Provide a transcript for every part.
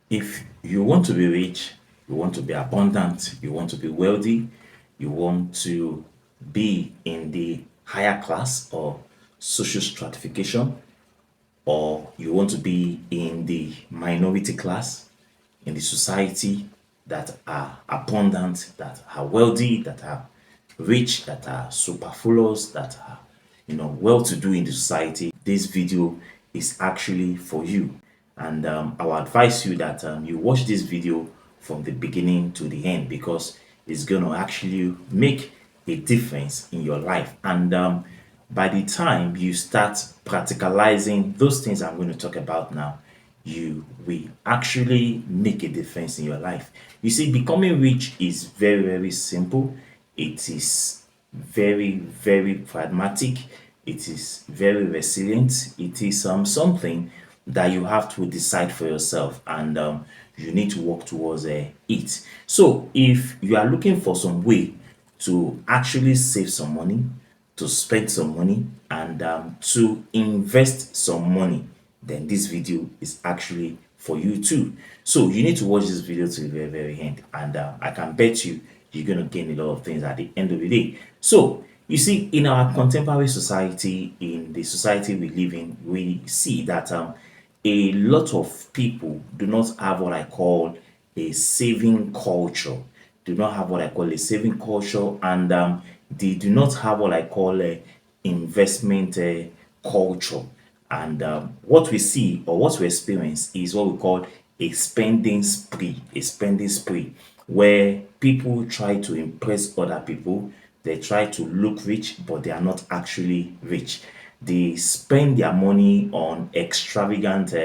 If you want to be rich, you want to be abundant, you want to be wealthy, you want to be in the higher class or social stratification, or you want to be in the minority class in the society that are abundant, that are wealthy, that are rich, that are superfluous, that are well to do in the society, this video is actually for you. And I will advise you that you watch this video from the beginning to the end because it's going to actually make a difference in your life. And by the time you start practicalizing those things I'm going to talk about now, you will actually make a difference in your life. You see, becoming rich is very, very simple. It is very, very pragmatic. It is very resilient. It is something that you have to decide for yourself, and you need to work towards it. So, if you are looking for some way to actually save some money, to spend some money, and to invest some money, then this video is actually for you too. So you need to watch this video to the very, very end, and I can bet you're going to gain a lot of things at the end of the day. So you see, in our contemporary society, in the society we live in, we see that a lot of people do not have what I call a saving culture, do not have what I call a saving culture, and they do not have what I call a investment culture. And what we see or what we experience is what we call a spending spree, where people try to impress other people. They try to look rich, but they are not actually rich. They spend their money on extravagant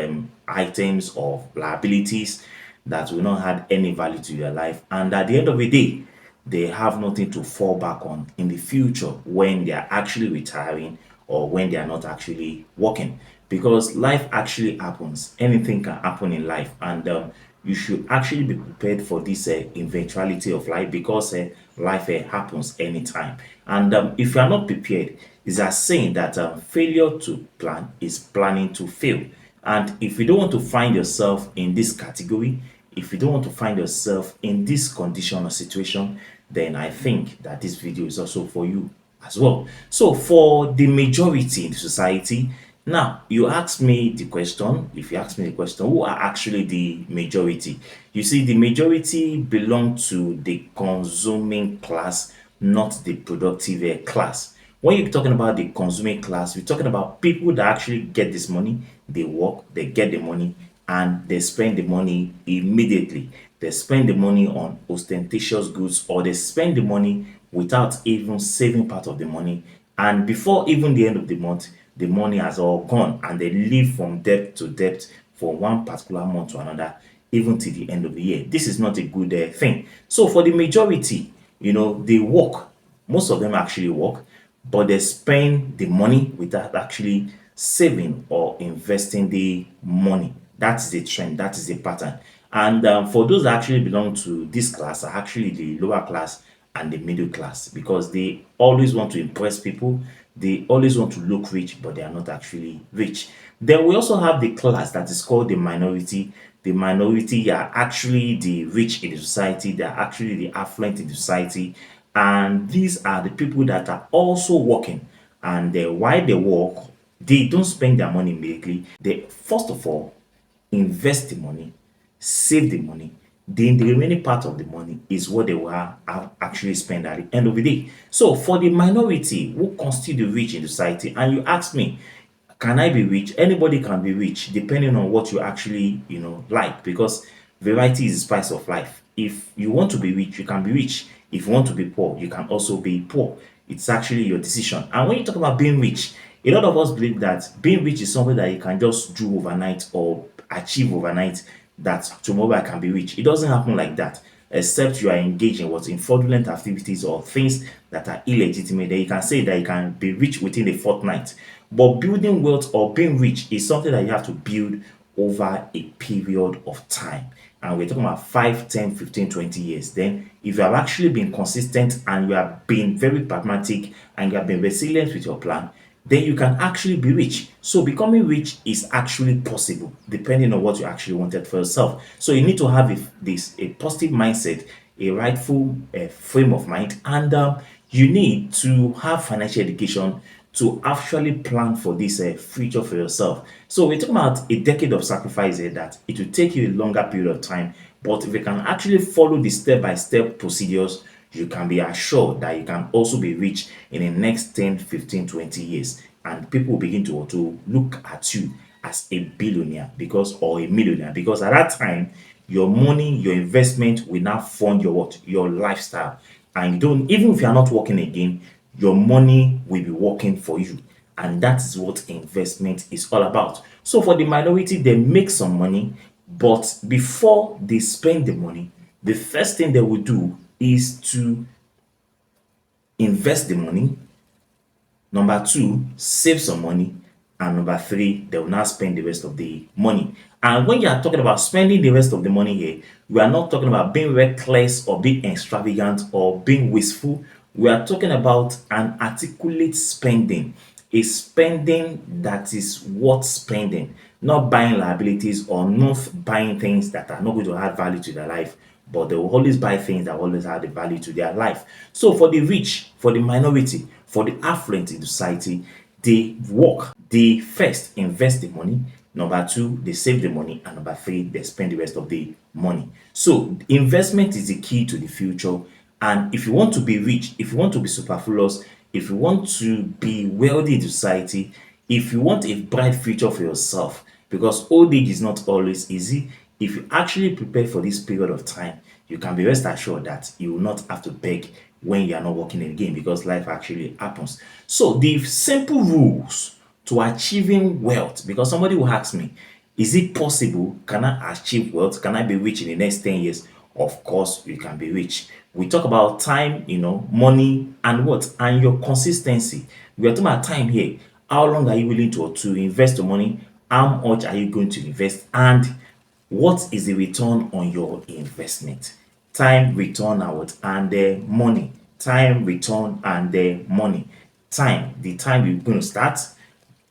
items or liabilities that will not add any value to your life. And at the end of the day, they have nothing to fall back on in the future when they are actually retiring or when they are not actually working, because life actually happens. Anything can happen in life, and you should actually be prepared for this eventuality of life, because life happens anytime. And if you are not prepared, it's a saying that failure to plan is planning to fail. And if you don't want to find yourself in this category, if you don't want to find yourself in this condition or situation, then I think that this video is also for you as well. So for the majority in the society, now you ask me the question, if you ask me the question, who are actually the majority? You see, the majority belong to the consuming class, not the productive class. When you're talking about the consuming class, you're talking about people that actually get this money, they work, they get the money, and they spend the money immediately. They spend the money on ostentatious goods, or they spend the money without even saving part of the money. And before even the end of the month, the money has all gone, and they live from debt to debt for one particular month to another, even till the end of the year. This is not a good thing. So for the majority, they work. Most of them actually work, but they spend the money without actually saving or investing the money. That's the trend, that is the pattern. And for those that actually belong to this class, are actually the lower class and the middle class, because they always want to impress people, they always want to look rich, but they are not actually rich. Then we also have the class that is called the minority. The minority are actually the rich in the society, they are actually the affluent in the society, and these are the people that are also working. And while they work, they don't spend their money immediately. They first of all invest the money, save the money, then the remaining part of the money is what they will actually spend at the end of the day. So for the minority who constitute the rich in society, and you ask me, can I be rich? Anybody can be rich depending on what you actually, like, because variety is the spice of life. If you want to be rich, you can be rich. If you want to be poor, you can also be poor. It's actually your decision. And when you talk about being rich, a lot of us believe that being rich is something that you can just do overnight or achieve overnight, that tomorrow I can be rich. It doesn't happen like that, except you are engaged in in fraudulent activities or things that are illegitimate. Then you can say that you can be rich within a fortnight. But building wealth or being rich is something that you have to build over a period of time. And we're talking about 5, 10, 15, 20 years. Then if you have actually been consistent and you have been very pragmatic and you have been resilient with your plan, then you can actually be rich. So becoming rich is actually possible depending on what you actually wanted for yourself. So you need to have a positive mindset, a rightful frame of mind, and you need to have financial education to actually plan for this future for yourself. So we're talking about a decade of sacrifice here, that it will take you a longer period of time, but if you can actually follow the step-by-step procedures, you can be assured that you can also be rich in the next 10, 15, 20 years. And people will begin to look at you as a billionaire because or a millionaire, because at that time your money, your investment will now fund your what? Your lifestyle. And you don't, even if you are not working again, your money will be working for you. And that is what investment is all about. So for the minority, they make some money, but before they spend the money, the first thing they will do is to invest the money. Number two, save some money. And number three, they will now spend the rest of the money. And when you are talking about spending the rest of the money here, we are not talking about being reckless or being extravagant or being wasteful. We are talking about an articulate spending, a spending that is worth spending, not buying liabilities or not buying things that are not going to add value to their life, but they will always buy things that always add the value to their life. So for the rich, for the minority, for the affluent in society, they work. They first invest the money. Number two, they save the money. And number three, they spend the rest of the money. So investment is the key to the future. And if you want to be rich, if you want to be superfluous, if you want to be wealthy in society, if you want a bright future for yourself, because old age is not always easy, if you actually prepare for this period of time, you can be rest assured that you will not have to beg when you are not working again, because life actually happens. So the simple rules to achieving wealth, because somebody will ask me, is it possible? Can I achieve wealth? Can I be rich in the next 10 years? Of course, you can be rich. We talk about time, money, and what? And your consistency. We are talking about time here. How long are you willing to invest your money? How much are you going to invest? And what is the return on your investment? Time, return, and what? And the money. Time, return, and the money. Time, the time you're going to start,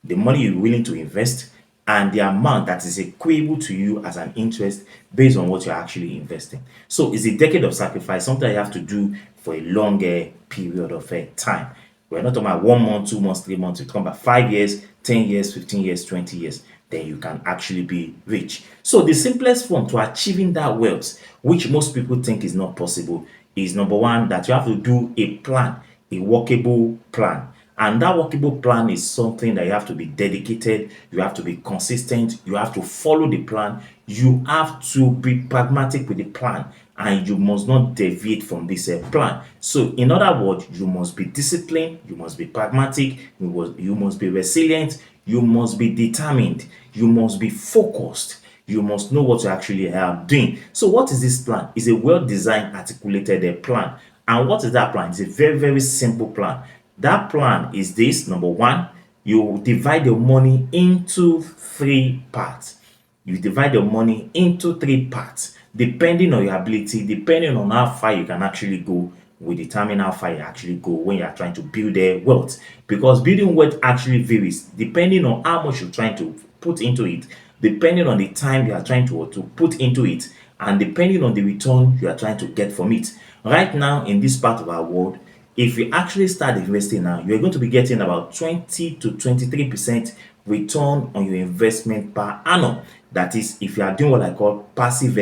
the money you're willing to invest, and the amount that is equable to you as an interest based on what you're actually investing. So it's a decade of sacrifice, something you have to do for a longer period of time. We're not talking about 1 month, 2 months, 3 months. We're talking about 5 years, 10 years, 15 years, 20 years. Then you can actually be rich. So the simplest form to achieving that wealth, which most people think is not possible, is number one, that you have to do a plan, a workable plan. And that workable plan is something that you have to be dedicated, you have to be consistent, you have to follow the plan, you have to be pragmatic with the plan, and you must not deviate from this plan. So, in other words, you must be disciplined, you must be pragmatic, you must be resilient, you must be determined, you must be focused. You must know what you actually are doing. So, what is this plan? It's a well designed, articulated plan. And what is that plan? It's a very, very simple plan. That plan is this: number one, you divide your money into three parts. You divide your money into three parts, depending on your ability, depending on how far you can actually go, will determine how far you actually go when you are trying to build a wealth. Because building wealth actually varies depending on how much you're trying to put into it, depending on the time you are trying to put into it, and depending on the return you are trying to get from it. Right now, in this part of our world, if you actually start investing now, you're going to be getting about 20 to 23% return on your investment per annum. That is, if you are doing what I call passive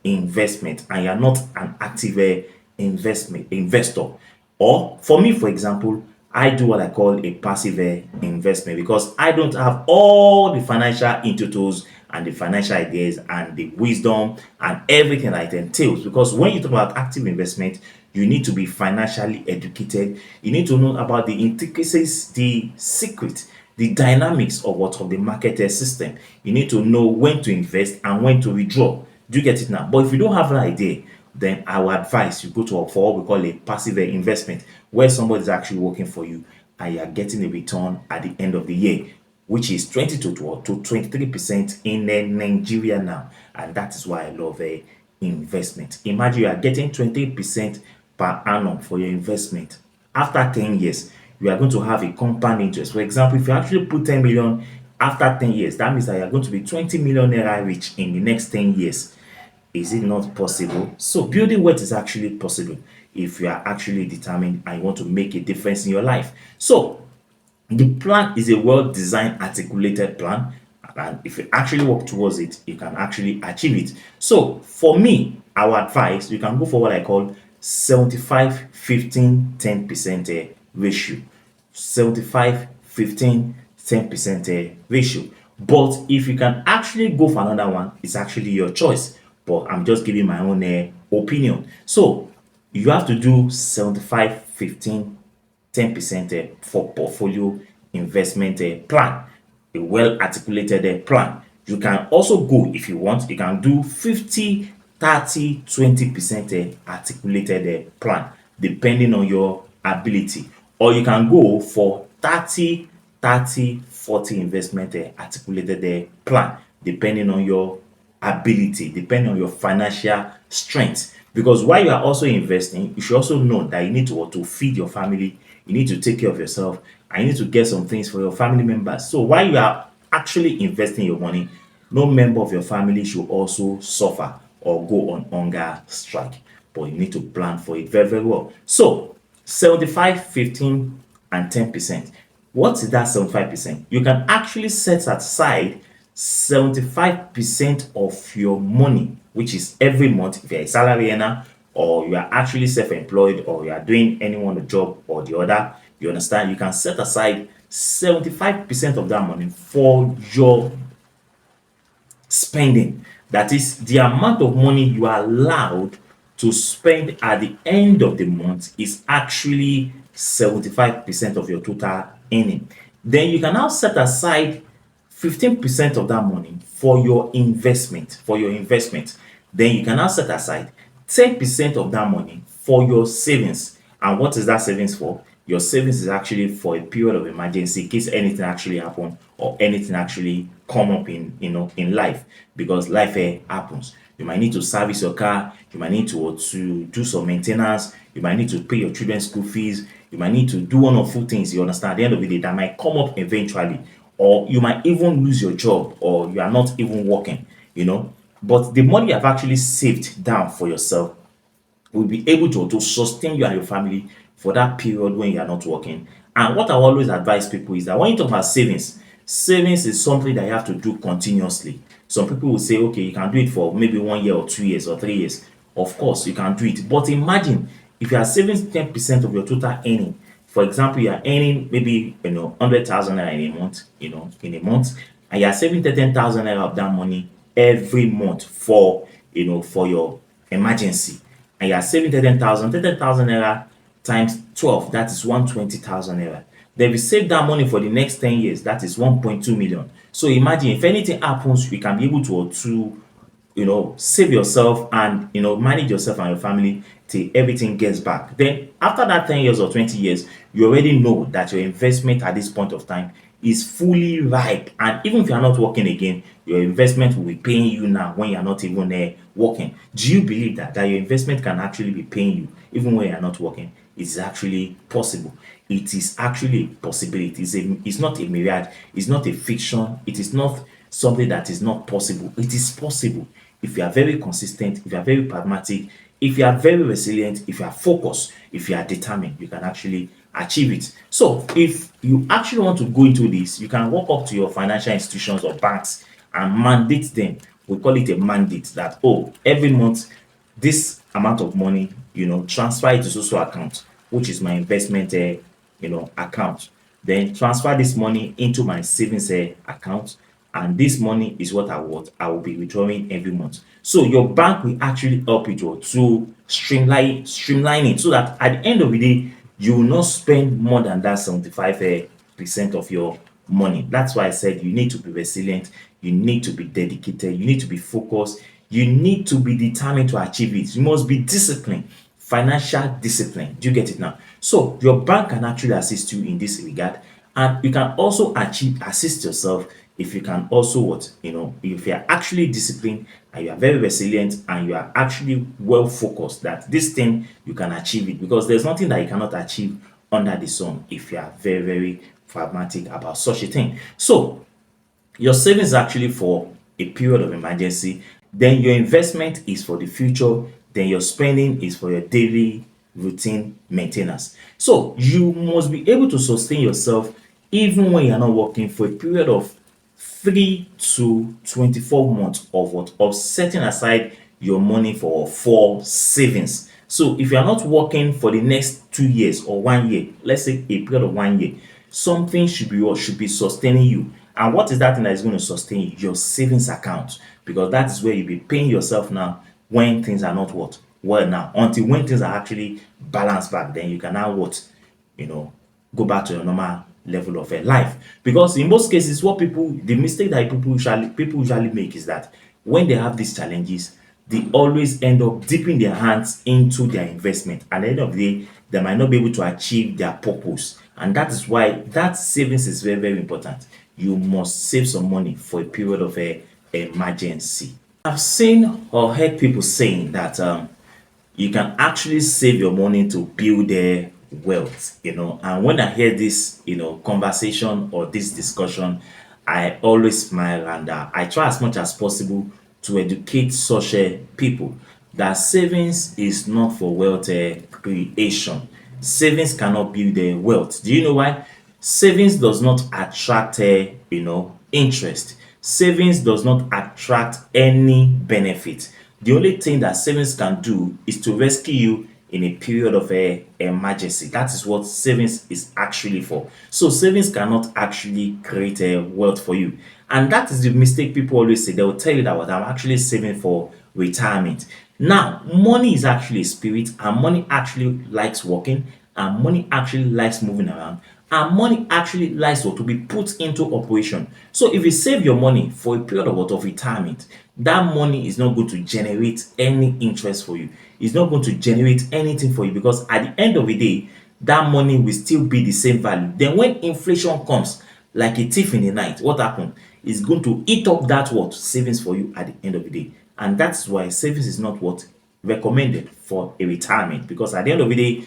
investment and you're not an active investment investor. Or for me, for example, I do what I call a passive investment because I don't have all the financial intuitions and the financial ideas and the wisdom and everything that it entails. Because when you talk about active investment, you need to be financially educated. You need to know about the intricacies, the secret, the dynamics of what of the market system. You need to know when to invest and when to withdraw. Do you get it now? But if you don't have an idea, then I will advise you go to for what we call a passive investment, where somebody is actually working for you and you are getting a return at the end of the year, which is 20 to 23% in Nigeria now. And that is why I love investment. Imagine you are getting 20% per annum for your investment. After 10 years, you are going to have a compound interest. For example, if you actually put 10 million after 10 years, that means that you are going to be 20 million naira rich in the next 10 years. Is it not possible? So building wealth is actually possible if you are actually determined and you want to make a difference in your life. So the plan is a well-designed, articulated plan, and if you actually work towards it, you can actually achieve it. So for me, our advice, you can go for what I call 75 15 10% ratio. 75 15 10% ratio. But if you can actually go for another one, it's actually your choice. But I'm just giving my own opinion. So you have to do 75 15 10% for portfolio investment plan, a well articulated plan. You can also go, if you want, you can do 50 30 20% articulated plan depending on your ability, or you can go for 30 30 40 investment articulated plan depending on your ability, depending on your financial strength. Because while you are also investing, you should also know that you need to feed your family, you need to take care of yourself, and you need to get some things for your family members. So while you are actually investing your money, no member of your family should also suffer or go on hunger strike. But you need to plan for it very, very well. So 75 15 and 10%. What is that 75%? You can actually set aside 75% of your money, which is every month. If you're a salary earner, or you are actually self-employed, or you are doing any one job or the other, you understand, you can set aside 75% of that money for your spending. That is the amount of money you are allowed to spend at the end of the month is actually 75% of your total earning. Then you can now set aside 15% of that money for your investment. Then you can now set aside 10% of that money for your savings. And what is that savings for? Your savings is actually for a period of emergency in case anything actually happen or anything actually come up in life, because life happens. You might need to service your car, you might need to do some maintenance, you might need to pay your children's school fees, you might need to do one or two things, you understand, at the end of the day that might come up eventually, or you might even lose your job, or you are not even working. But the money you have actually saved down for yourself will be able to sustain you and your family for that period when you are not working. And what I always advise people is that when you talk about savings, savings is something that you have to do continuously. Some people will say, okay, you can do it for maybe 1 year or 2 years or 3 years. Of course, you can do it. But imagine if you are saving 10% of your total earning. For example, you are earning maybe 100,000 naira in a month, and you are saving 10,000 naira of that money every month for your emergency, and you are saving 10,000 naira times 12, that is 120,000 naira. Then we save that money for the next 10 years, that is 1.2 million. So imagine if anything happens, we can be able to save yourself and manage yourself and your family till everything gets back. Then after that 10 years or 20 years, you already know that your investment at this point of time is fully ripe, and even if you are not working again, your investment will be paying you now when you are not even working. Do you believe that your investment can actually be paying you even when you are not working? It's actually possible. It is actually a possibility. It's not a mirage, it's not a fiction, it is not something that is not possible. It is possible if you are very consistent, if you are very pragmatic, if you are very resilient, if you are focused, if you are determined, you can actually achieve it. So if you actually want to go into this, you can walk up to your financial institutions or banks and mandate them. We call it a mandate that, oh, every month this amount of money, transfer it to social account, which is my investment account. Then transfer this money into my savings account, and this money is what I will be withdrawing every month. So your bank will actually help you to streamline it, so that at the end of the day you will not spend more than that 75% of your money. That's why I said you need to be resilient, you need to be dedicated, you need to be focused, you need to be determined to achieve it. You must be disciplined, financial discipline. Do you get it now? So your bank can actually assist you in this regard, and you can also assist yourself if you can also if you are actually disciplined and you are very resilient and you are actually well focused that this thing you can achieve it, because there's nothing that you cannot achieve under the sun if you are very, very pragmatic about such a thing. So your savings is actually for a period of emergency, then your investment is for the future, then your spending is for your daily routine maintenance. So you must be able to sustain yourself even when you're not working for a period of 3 to 24 months of what, of setting aside your money for savings. So if you are not working for the next 2 years or 1 year, let's say a period of 1 year, something should be what should be sustaining you. And what is that thing that is going to sustain you? Your savings account, because that is where you'll be paying yourself now when things are not what well now, until when things are actually balanced back, then you can now what, you know, go back to your normal level of life. Because in most cases, what people, the mistake that people usually make is that when they have these challenges, they always end up dipping their hands into their investment. At the end of the day, they might not be able to achieve their purpose. And that is why that savings is very, very important. You must save some money for a period of emergency. I've seen or heard people saying that you can actually save your money to build their wealth, and when I hear this conversation or this discussion, I always smile, and I try as much as possible to educate such people that savings is not for wealth creation. Savings cannot build their wealth. Do you know why? Savings does not attract interest. Savings does not attract any benefit. The only thing that savings can do is to rescue you in a period of emergency. That is what savings is actually for. So savings cannot actually create wealth for you. And that is the mistake people always say. They will tell you that what I'm actually saving for retirement. Now, money is actually a spirit, and money actually likes working, and money actually likes moving around, and money actually likes to be put into operation. So if you save your money for a period of retirement, that money is not going to generate any interest for you. It's not going to generate anything for you, because at the end of the day, that money will still be the same value. Then when inflation comes like a thief in the night, what happens? It's going to eat up that what savings for you at the end of the day. And that's why savings is not what recommended for a retirement, because at the end of the day,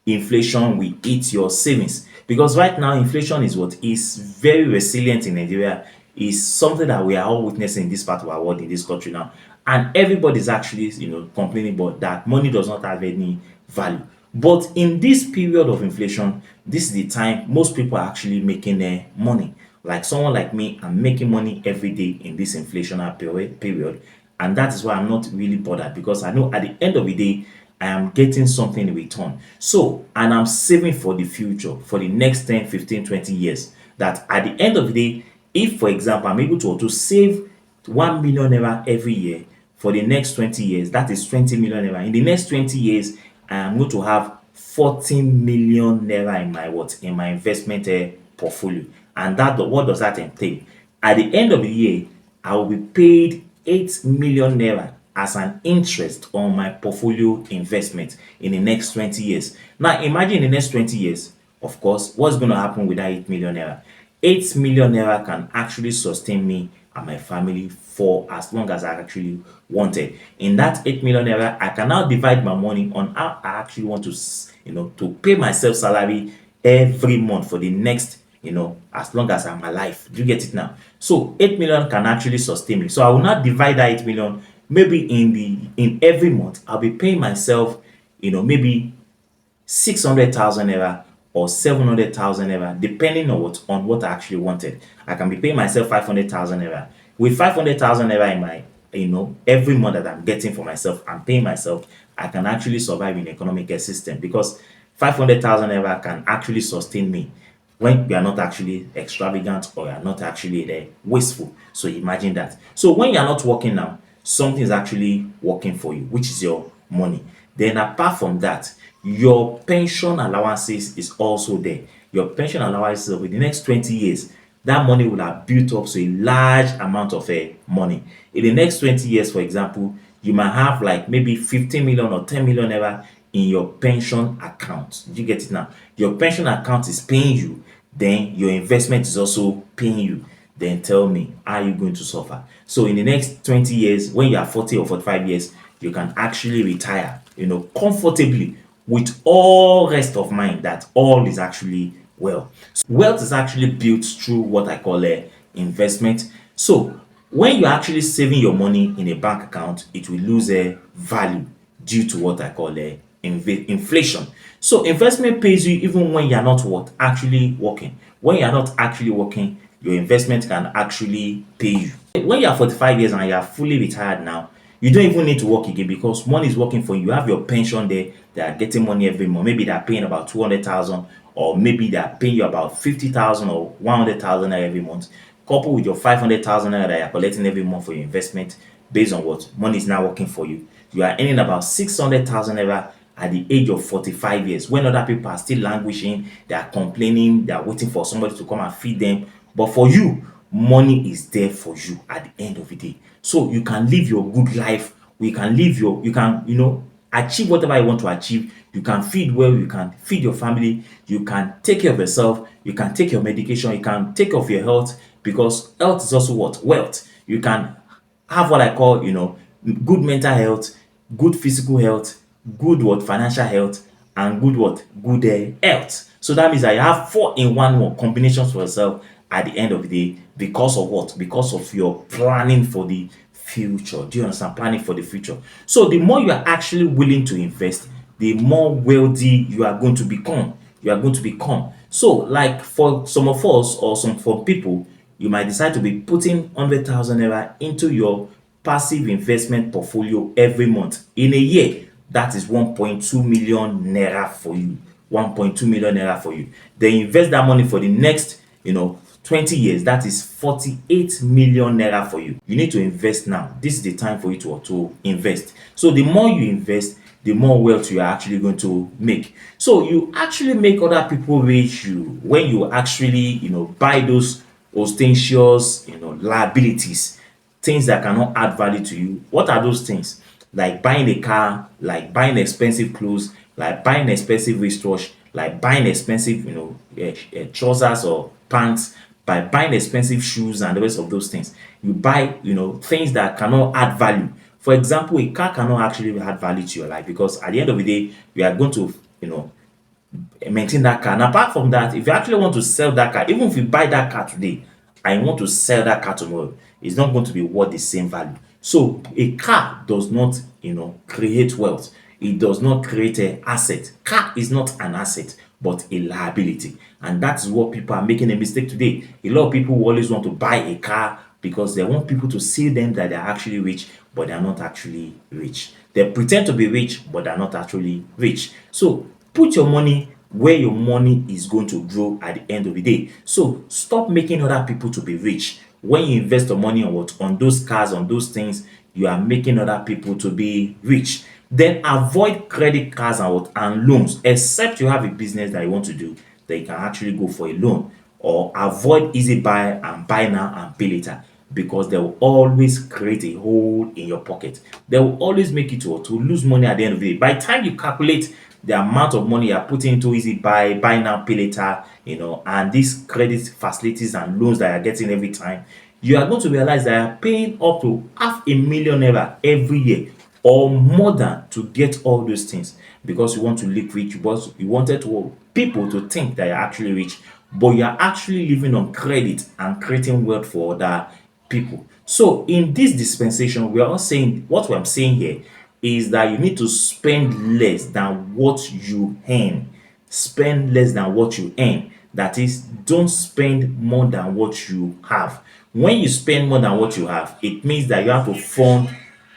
inflation will eat your savings. Because right now, inflation is what is very resilient in Nigeria, is something that we are all witnessing in this part of our world, in this country now. And everybody's actually complaining about that money does not have any value. But in this period of inflation, this is the time most people are actually making money. Like someone like me, I'm making money every day in this inflationary period. And that is why I'm not really bothered, because I know at the end of the day, I am getting something in return. So, and I'm saving for the future, for the next 10, 15, 20 years. That at the end of the day, if, for example, I'm able to save 1 million naira every year for the next 20 years, that is 20 million naira. In the next 20 years, I am going to have 14 million naira in my investment portfolio. And that, what does that entail? At the end of the year, I will be paid 8 million naira as an interest on my portfolio investment in the next 20 years. Now, imagine in the next 20 years, of course, what's going to happen with that 8 million naira? 8 million naira can actually sustain me and my family for as long as I actually wanted. In that 8 million naira, I can now divide my money on how I actually want to pay myself salary every month for the next as long as I'm alive. Do you get it now? So 8 million can actually sustain me. So I will not divide that 8 million. Maybe in every month I'll be paying myself, maybe 600,000 naira or 700,000 naira, depending on what I actually wanted. I can be paying myself 500,000 naira. With 500,000 naira in my, every month that I'm getting for myself, I'm paying myself, I can actually survive in the economic system, because 500,000 naira can actually sustain me when you are not actually extravagant or you are not actually wasteful. So imagine that. So when you are not working now, something is actually working for you, which is your money. Then apart from that, your pension allowances is also there. Your pension allowances over the next 20 years, that money will have built up to a large amount of money. In the next 20 years, for example, you might have like maybe 15 million or 10 million naira in your pension account. Do you get it now? Your pension account is paying you, then your investment is also paying you. Then tell me, how are you going to suffer? So in the next 20 years, when you are 40 or 45 years, you can actually retire, comfortably with all rest of mind that all is actually well. So wealth is actually built through what I call a investment. So when you're actually saving your money in a bank account, it will lose a value due to what I call a inflation. So investment pays you even when you're not what actually working. When you're not actually working, your investment can actually pay you. When you're 45 years and you're fully retired now, you don't even need to work again because money is working for you. You have your pension there. They are getting money every month. Maybe they're paying about 200,000, or maybe they're paying you about 50,000 or 100,000 every month. Coupled with your 500,000 that you're collecting every month for your investment, based on what money is now working for you, you are earning about 600,000 at the age of 45 years. When other people are still languishing, they are complaining, they are waiting for somebody to come and feed them. But for you, money is there for you at the end of the day. So you can live your good life. You can, achieve whatever you want to achieve. You can feed well, you can feed your family, you can take care of yourself, you can take your medication, you can take care of your health, because health is also what? Wealth. You can have what I call, good mental health, good physical health, good what financial health, and good what good health. So that means that you have four in one combinations for yourself at the end of the day, because of what? Because of your planning for the future. Do you understand? Planning for the future. So the more you are actually willing to invest, the more wealthy you are going to become. You are going to become. So, like for some of us or some for people, you might decide to be putting 100,000 naira into your passive investment portfolio every month. In a year, that is 1.2 million naira for you. 1.2 million naira for you. Then invest that money for the next, 20 years. That is 48 million naira for you. You need to invest now. This is the time for you to invest. So the more you invest, the more wealth you are actually going to make. So you actually make other people rich you when you actually, buy those ostentatious, liabilities, things that cannot add value to you. What are those things? Like buying a car, like buying expensive clothes, like buying expensive wristwatch, like buying expensive, trousers or pants, by buying expensive shoes and the rest of those things. You buy, things that cannot add value. For example, a car cannot actually add value to your life, because at the end of the day, you are going to, maintain that car. And apart from that, if you actually want to sell that car, even if you buy that car today and you want to sell that car tomorrow, it's not going to be worth the same value. So a car does not, create wealth. It does not create an asset. Car is not an asset, but a liability. And that's what people are making a mistake today. A lot of people always want to buy a car because they want people to see them that they're actually rich, but they're not actually rich. They pretend to be rich, but they're not actually rich. So put your money where your money is going to grow at the end of the day. So stop making other people to be rich. When you invest your money on what? On those cars, on those things, you are making other people to be rich. Then avoid credit cards and what? And loans, except you have a business that you want to do, that you can actually go for a loan. Or avoid easy buy and buy now and pay later, because they will always create a hole in your pocket. They will always make you to lose money at the end of the day. By the time you calculate the amount of money you are putting into easy buy now, pay later, and these credit facilities and loans that you are getting every time, you are going to realize that you are paying up to $500,000 naira every year or more than, to get all those things, because you want to look rich, because you wanted people to think that you're actually rich, but you're actually living on credit and creating wealth for other people. So in this dispensation, we are all saying, what I'm saying here is that you need to spend less than what you earn. Spend less than what you earn. That is, don't spend more than what you have. When you spend more than what you have, it means that you have to fund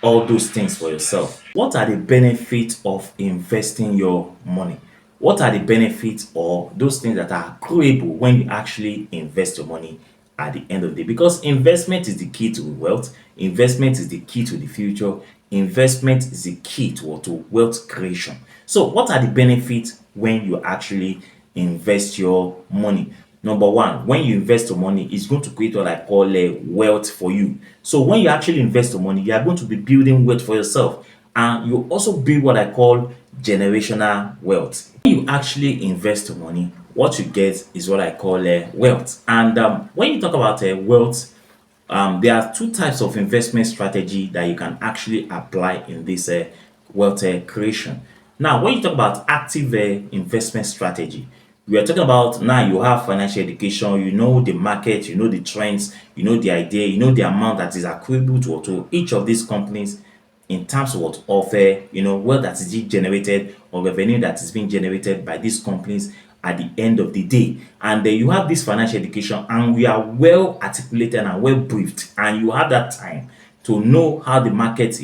all those things for yourself. What are the benefits of investing your money? What are the benefits or those things that are accruable when you actually invest your money at the end of the day? Because investment is the key to wealth, investment is the key to the future, investment is the key to wealth creation. So what are the benefits when you actually invest your money? Number one, when you invest your money, it's going to create what I call a wealth for you. So when you actually invest your money, you are going to be building wealth for yourself, and you also build what I call generational wealth. When you actually invest your money, what you get is what I call wealth. And when you talk about wealth, there are two types of investment strategy that you can actually apply in this wealth creation. Now, when you talk about active investment strategy, we are talking about now you have financial education, you know the market, you know the trends, you know the idea, you know the amount that is accruable to each of these companies in terms of what of wealth that is being generated or revenue that is being generated by these companies at the end of the day. And then you have this financial education, and we are well articulated and well briefed, and you have that time to know how the market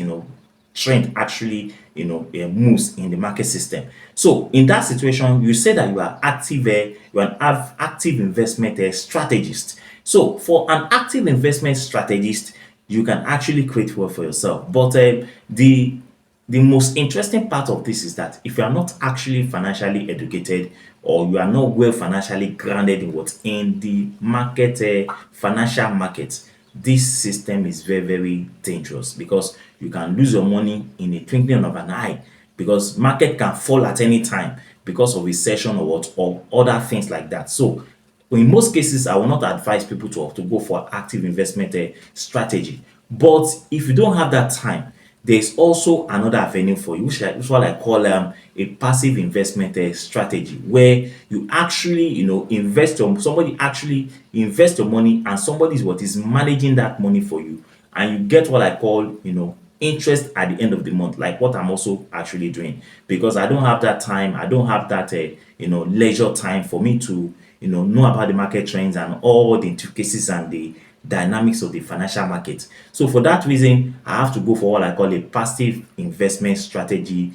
trend actually moves in the market system. So in that situation, you say that you are active, you are an active investment strategist. So for an active investment strategist, you can actually create wealth for yourself. But the most interesting part of this is that if you are not actually financially educated, or you are not well financially grounded in what in the market, financial market, this system is very, very dangerous, because you can lose your money in a twinkling of an eye, because market can fall at any time because of recession or what or other things like that. So in most cases, I will not advise people to go for active investment strategy. But if you don't have that time, there's also another avenue for you, which what I call a passive investment strategy, where you actually invest your somebody actually invest your money, and somebody is what is managing that money for you, and you get what I call interest at the end of the month, like what I'm also actually doing, because I don't have that time, I don't have that leisure time for me to know about the market trends and all the intricacies and the dynamics of the financial market. So for that reason, I have to go for what I call a passive investment strategy,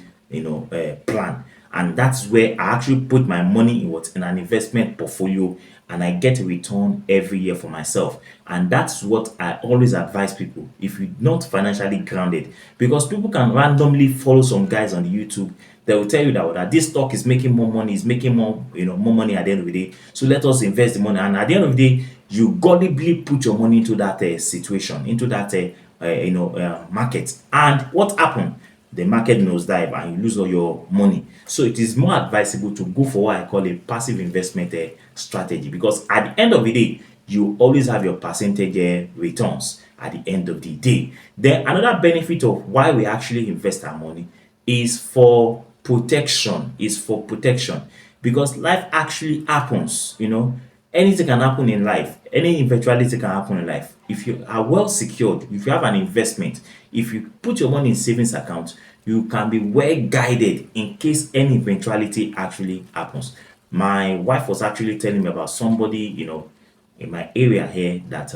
plan, and that's where I actually put my money in an investment portfolio, and I get a return every year for myself. And that's what I always advise people if you're not financially grounded, because people can randomly follow some guys on the YouTube. They will tell you that this stock is making more money, is making more money at the end of the day. So let us invest the money. And at the end of the day, you gullibly put your money into that situation, into that market. And what happened? The market nosedive and you lose all your money. So it is more advisable to go for what I call a passive investment strategy, because at the end of the day, you always have your percentage returns at the end of the day. Then another benefit of why we actually invest our money is for protection. Because life actually happens. Anything can happen in life, any eventuality can happen in life. If you are well secured, if you have an investment, if you put your money in savings account, you can be well guided in case any eventuality actually happens. My wife was actually telling me about somebody in my area here that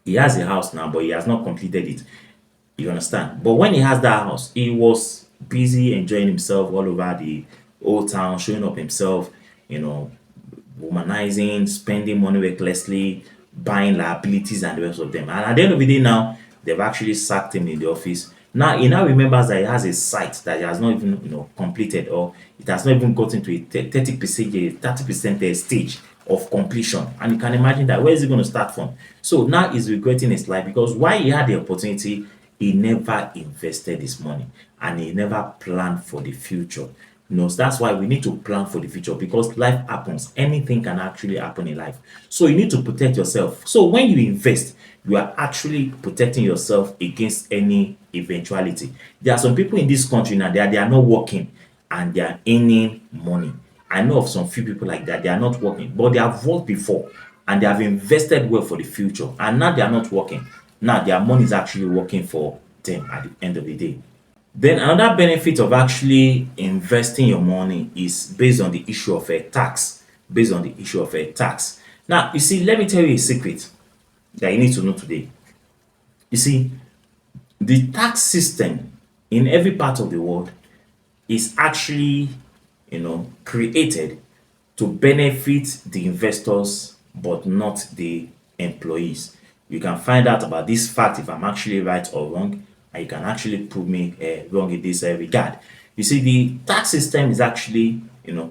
he has a house now, but he has not completed it. You understand? But when he has that house, he was busy enjoying himself all over the old town, showing up himself, you know, womanizing, spending money recklessly, buying liabilities and the rest of them. And at the end of the day now, they've actually sacked him in the office. Now he now remembers that he has a site that he has not even completed, or it has not even gotten to a 30% stage of completion. And you can imagine that where is he going to start from? So now he's regretting his life, because while he had the opportunity, he never invested his money and he never planned for the future. So that's why we need to plan for the future, because life happens. Anything can actually happen in life. So you need to protect yourself. So when you invest, you are actually protecting yourself against any eventuality. There are some people in this country now, they are not working and they are earning money. I know of some few people like that. They are not working, but they have worked before and they have invested well for the future. And now they are not working. Now their money is actually working for them at the end of the day. Then another benefit of actually investing your money is based on the issue of a tax. Based on the issue of a tax. Now, you see, let me tell you a secret that you need to know today. You see, the tax system in every part of the world is actually, created to benefit the investors but not the employees. You can find out about this fact if I'm actually right or wrong, and you can actually prove me wrong in this regard. You see, the tax system is actually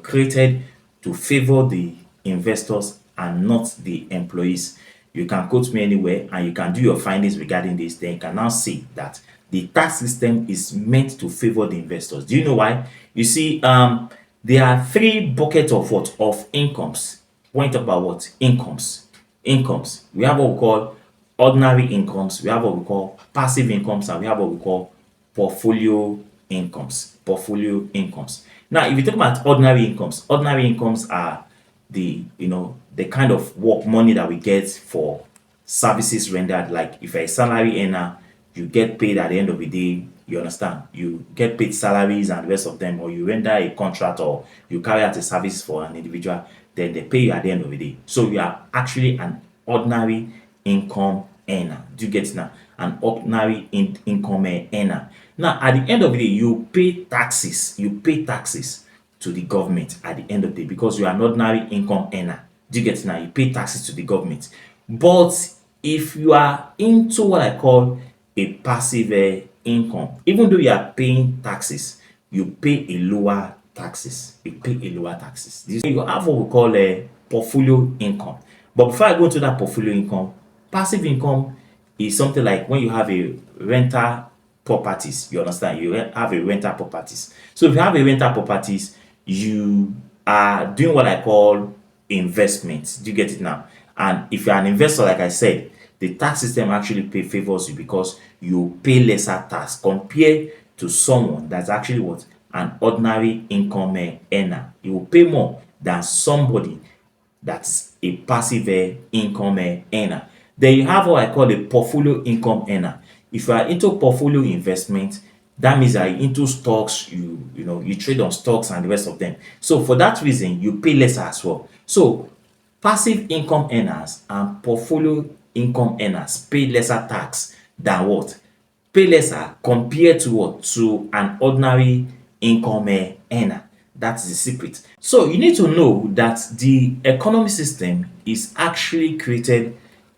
created to favor the investors and not the employees. You can quote me anywhere and you can do your findings regarding this. Then you can now see that the tax system is meant to favor the investors. Do you know why? You see, there are three buckets of what? Of incomes. When you talk about what? Incomes. We have what we call ordinary incomes, we have what we call passive incomes, and we have what we call portfolio incomes, portfolio incomes. Now, if you talk about ordinary incomes are the kind of work money that we get for services rendered. Like if you're a salary earner, you get paid at the end of the day. You understand? You get paid salaries and the rest of them, or you render a contract or you carry out a service for an individual, then they pay you at the end of the day. So you are actually an ordinary income earner. Do you get it now? An ordinary income earner. Now, at the end of the day, you pay taxes. You pay taxes to the government at the end of the day because you are an ordinary income earner. Do you get it now? You pay taxes to the government. But if you are into what I call a passive income, even though you are paying taxes, you pay a lower taxes. You pay a lower taxes. You have what we call a portfolio income. But before I go into that portfolio income, passive income is something like when you have a rental properties. You understand? You have a rental properties. So if you have a rental properties, you are doing what I call investments. Do you get it now? And if you're an investor, like I said, the tax system actually favors you because you pay lesser tax compared to someone that's actually what an ordinary income earner. You will pay more than somebody that's a passive income earner. Then you have what I call a portfolio income earner. If you are into portfolio investment, that means that you're into stocks, you trade on stocks and the rest of them. So for that reason, you pay lesser as well. So passive income earners and portfolio income earners pay lesser tax than what? Pay lesser compared to what? To an ordinary income earner. That's the secret. So you need to know that the economy system is actually created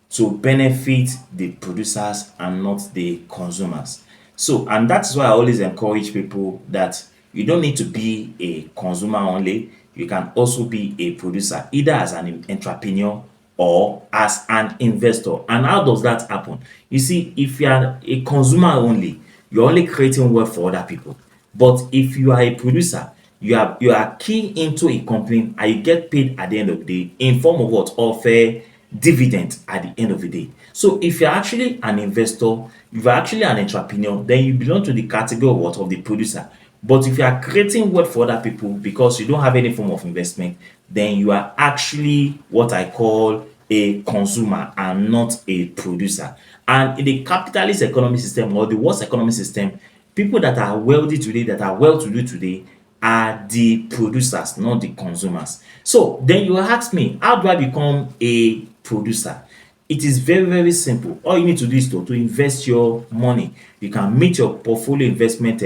to benefit the producers and not the consumers. So, and that's why I always encourage people that you don't need to be a consumer only. You can also be a producer, either as an entrepreneur or as an investor. And how does that happen? You see, if you are a consumer only, you're only creating wealth for other people. But if you are a producer, you are key into a company and you get paid at the end of the day in form of what? Of a dividend at the end of the day. So if you're actually an investor, if you're actually an entrepreneur, then you belong to the category of what? Of the producer. But if you are creating wealth for other people because you don't have any form of investment, then you are actually what I call a consumer and not a producer. And in the capitalist economic system or the worst economic system, people that are wealthy today, that are well to do today, are the producers, not the consumers. So then you ask me, how do I become a producer? It is very, very simple. All you need to do is to invest your money. You can meet your portfolio investment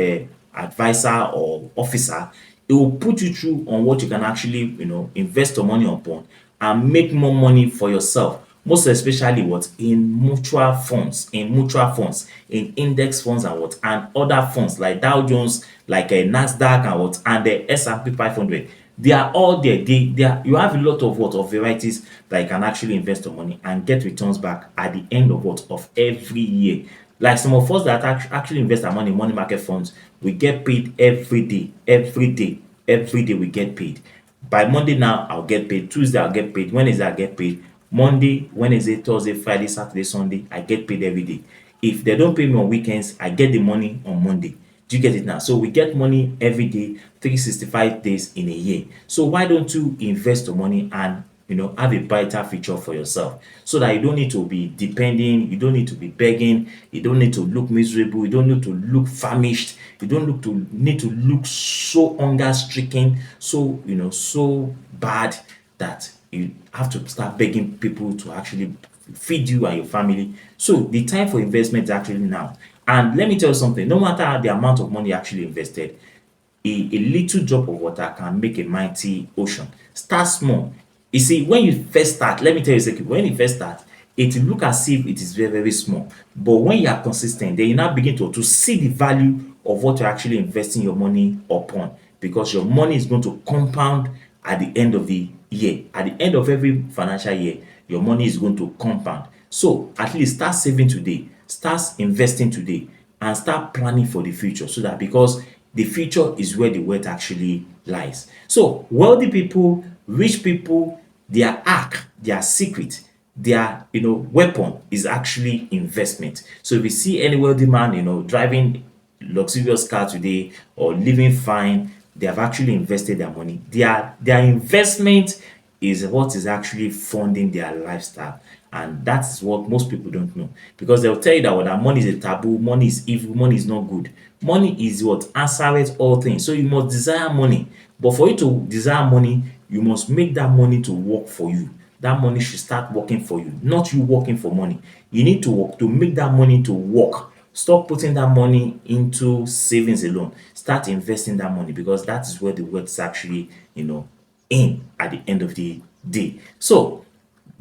advisor or officer. It will put you through on what you can actually, invest your money upon and make more money for yourself. Most especially what? In mutual funds, in index funds and what? And other funds like Dow Jones, like a Nasdaq and what? And the S&P 500. They are all there. You have a lot of what? Of varieties that you can actually invest your money and get returns back at the end of what? Of every year. Like some of us that actually invest our money in money market funds, we get paid every day, every day we get paid. By Monday now, I'll get paid. Tuesday, I'll get paid. Wednesday, I'll get paid. Monday, Wednesday, Thursday, Friday, Saturday, Sunday, I get paid every day. If they don't pay me on weekends, I get the money on Monday. Do you get it now? So we get money every day, 365 days in a year. So why don't you invest your money and have a brighter future for yourself so that you don't need to be depending, you don't need to be begging, you don't need to look miserable, you don't need to look famished, you don't need to look so hunger stricken, so bad that you have to start begging people to actually feed you and your family. So the time for investment is actually now. And let me tell you something, no matter the amount of money you actually invested, a little drop of water can make a mighty ocean. Start small. You see, when you first start, let me tell you a secret, when you first start, it will look as if it is very, very small. But when you are consistent, then you now begin to see the value of what you're actually investing your money upon, because your money is going to compound at the end of the year. At the end of every financial year, your money is going to compound. So at least start saving today, start investing today, and start planning for the future, so that because the future is where the wealth actually lies. So wealthy people, rich people, their arc, their secret, their weapon is actually investment. So if you see any wealthy man driving luxurious car today or living fine, they have actually invested their money. Their investment is what is actually funding their lifestyle. And that's what most people don't know, because they'll tell you that, well, that money is a taboo, money is evil, money is not good. Money is what answereth all things. So you must desire money. But for you to desire money, you must make that money to work for you. That money should start working for you, not you working for money. You need to work to make that money to work. Stop putting that money into savings alone. Start investing that money, because that is where the wealth is actually, in at the end of the day. So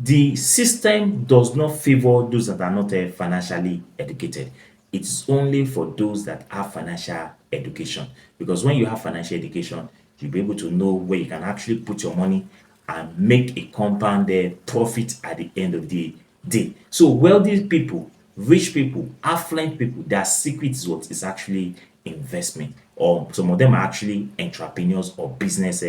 the system does not favor those that are not financially educated. It's only for those that have financial education. Because when you have financial education, you'll be able to know where you can actually put your money and make a compound profit at the end of the day. So wealthy people, rich people, affluent people, their secret is what is actually investment. Or some of them are actually entrepreneurs or business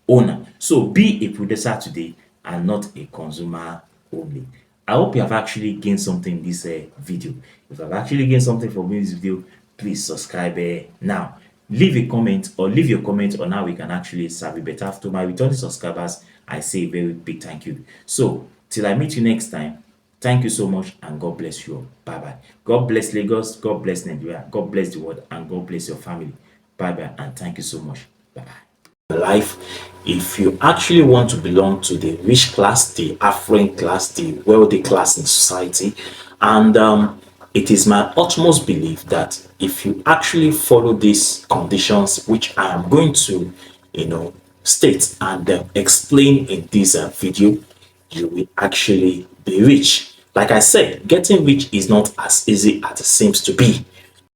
owner. So be a producer today and not a consumer only. I hope you have actually gained something in this video. If you have actually gained something from this video, please subscribe now. Leave a comment, or leave your comment on how we can actually serve you better. To my returning subscribers, I say a very big thank you. So till I meet you next time, thank you so much, and God bless you all. Bye bye. God bless Lagos, God bless Nigeria, God bless the world, and God bless your family. Bye bye, and thank you so much. Bye bye. Life, if you actually want to belong to the rich class, the affluent class, the wealthy class in society, and it is my utmost belief that if you actually follow these conditions, which I am going to, state and explain in this video, you will actually be rich. Like I said, getting rich is not as easy as it seems to be.